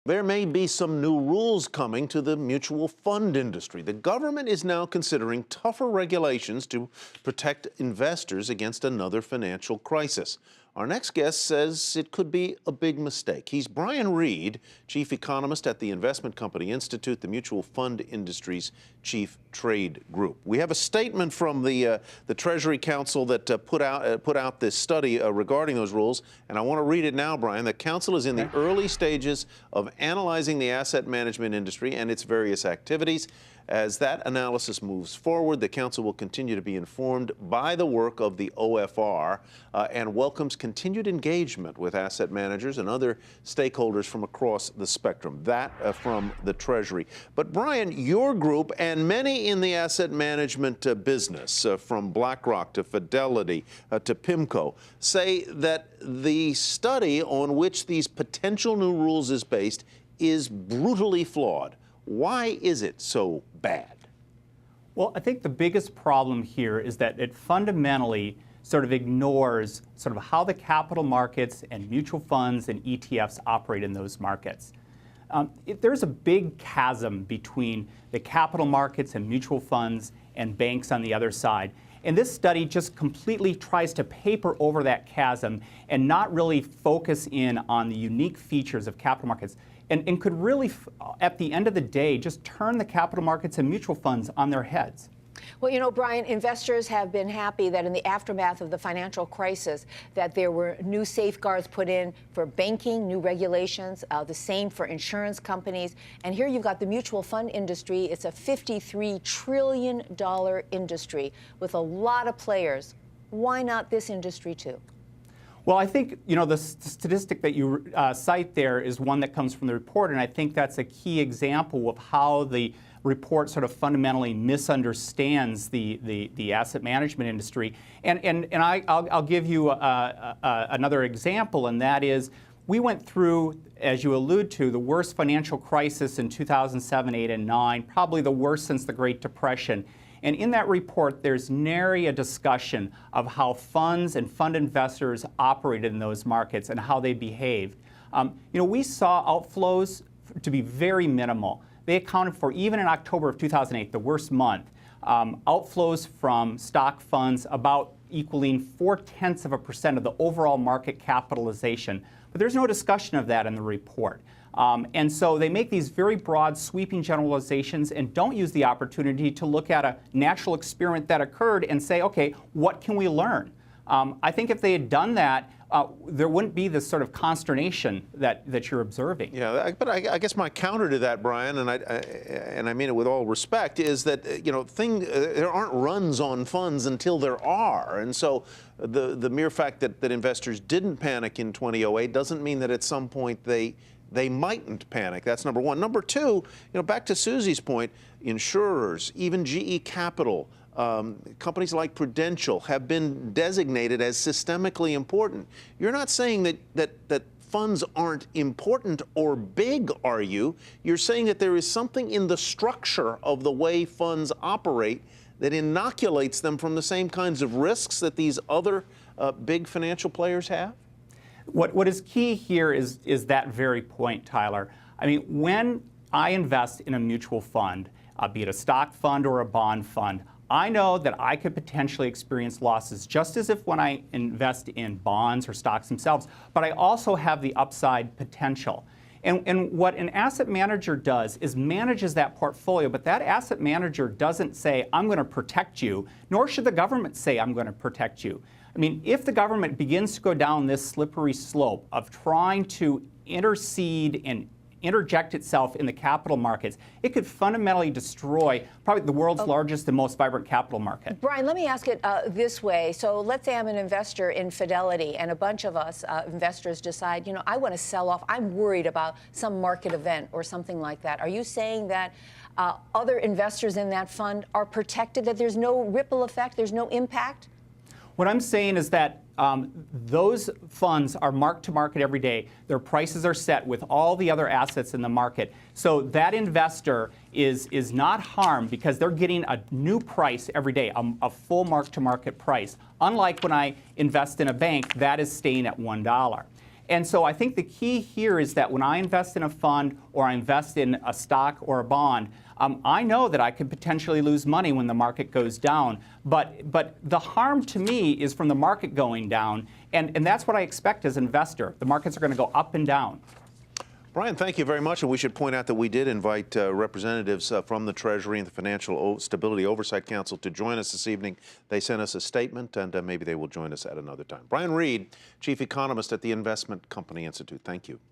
There may be some new rules coming to the mutual fund industry. The government is now considering tougher regulations to protect investors against another financial crisis. Our next guest says it could be a big mistake. He's Brian Reed, chief economist at the Investment Company Institute, the mutual fund industry's chief trade group. We have a statement from the Treasury Council that put out this study regarding those rules, and I want to read it now, Brian. The council is in the early stages of analyzing the asset management industry and its various activities. As that analysis moves forward, the council will continue to be informed by the work of the OFR and welcomes continued engagement with asset managers and other stakeholders from across the spectrum. That from the Treasury. But Brian, your group and many in the asset management business, from BlackRock to Fidelity to PIMCO, say that the study on which these potential new rules is based is brutally flawed. Why is it so bad? Well, I think the biggest problem here is that it fundamentally sort of ignores sort of how the capital markets and mutual funds and ETFs operate in those markets. There's a big chasm between the capital markets and mutual funds and banks on the other side. And this study just completely tries to paper over that chasm and not really focus in on the unique features of capital markets. And could really, at the end of the day, just turn the capital markets and mutual funds on their heads. Well, you know, Brian, investors have been happy that in the aftermath of the financial crisis that there were new safeguards put in for banking, new regulations, the same for insurance companies. And here you've got the mutual fund industry. It's a $53 trillion industry with a lot of players. Why not this industry too? Well, I think, you know, the statistic that you cite there is one that comes from the report, and I think that's a key example of how the report sort of fundamentally misunderstands the asset management industry. And I'll give you another example, and that is we went through, as you allude to, the worst financial crisis in 2007, 8, and 9, probably the worst since the Great Depression. And in that report, there's nary a discussion of how funds and fund investors operated in those markets and how they behaved. You know, we saw outflows to be very minimal. They accounted for, even in October of 2008, the worst month, outflows from stock funds about equaling 0.4% of the overall market capitalization. But there's no discussion of that in the report. And so they make these very broad, sweeping generalizations and don't use the opportunity to look at a natural experiment that occurred and say, okay, what can we learn? I think if they had done that, there wouldn't be this sort of consternation that you're observing. Yeah, but I guess my counter to that, Brian, and I mean it with all respect, is that there aren't runs on funds until there are, and so the mere fact that investors didn't panic in 2008 doesn't mean that at some point they mightn't panic. That's number one. Number two, back to Susie's point, insurers, even GE Capital, companies like Prudential have been designated as systemically important. You're not saying that funds aren't important or big, are you? You're saying that there is something in the structure of the way funds operate that inoculates them from the same kinds of risks that these other big financial players have? What is key here is that very point, Tyler. I mean, when I invest in a mutual fund, be it a stock fund or a bond fund, I know that I could potentially experience losses just as if when I invest in bonds or stocks themselves, but I also have the upside potential. And what an asset manager does is manages that portfolio, but that asset manager doesn't say, I'm going to protect you, nor should the government say, I'm going to protect you. I mean, if the government begins to go down this slippery slope of trying to intercede and interject itself in the capital markets, it could fundamentally destroy probably the world's largest and most vibrant capital market. Brian, let me ask it this way. So let's say I'm an investor in Fidelity and a bunch of us investors decide, I want to sell off. I'm worried about some market event or something like that. Are you saying that other investors in that fund are protected, that there's no ripple effect, there's no impact? What I'm saying is that those funds are marked to market every day. Their prices are set with all the other assets in the market. So that investor is not harmed because they're getting a new price every day, a full mark to market price. Unlike when I invest in a bank, that is staying at $1. And so I think the key here is that when I invest in a fund or I invest in a stock or a bond, I know that I could potentially lose money when the market goes down. But the harm to me is from the market going down. And that's what I expect as an investor. The markets are going to go up and down. Brian, thank you very much. And we should point out that we did invite representatives from the Treasury and the Financial Stability Oversight Council to join us this evening. They sent us a statement, and maybe they will join us at another time. Brian Reed, Chief Economist at the Investment Company Institute. Thank you.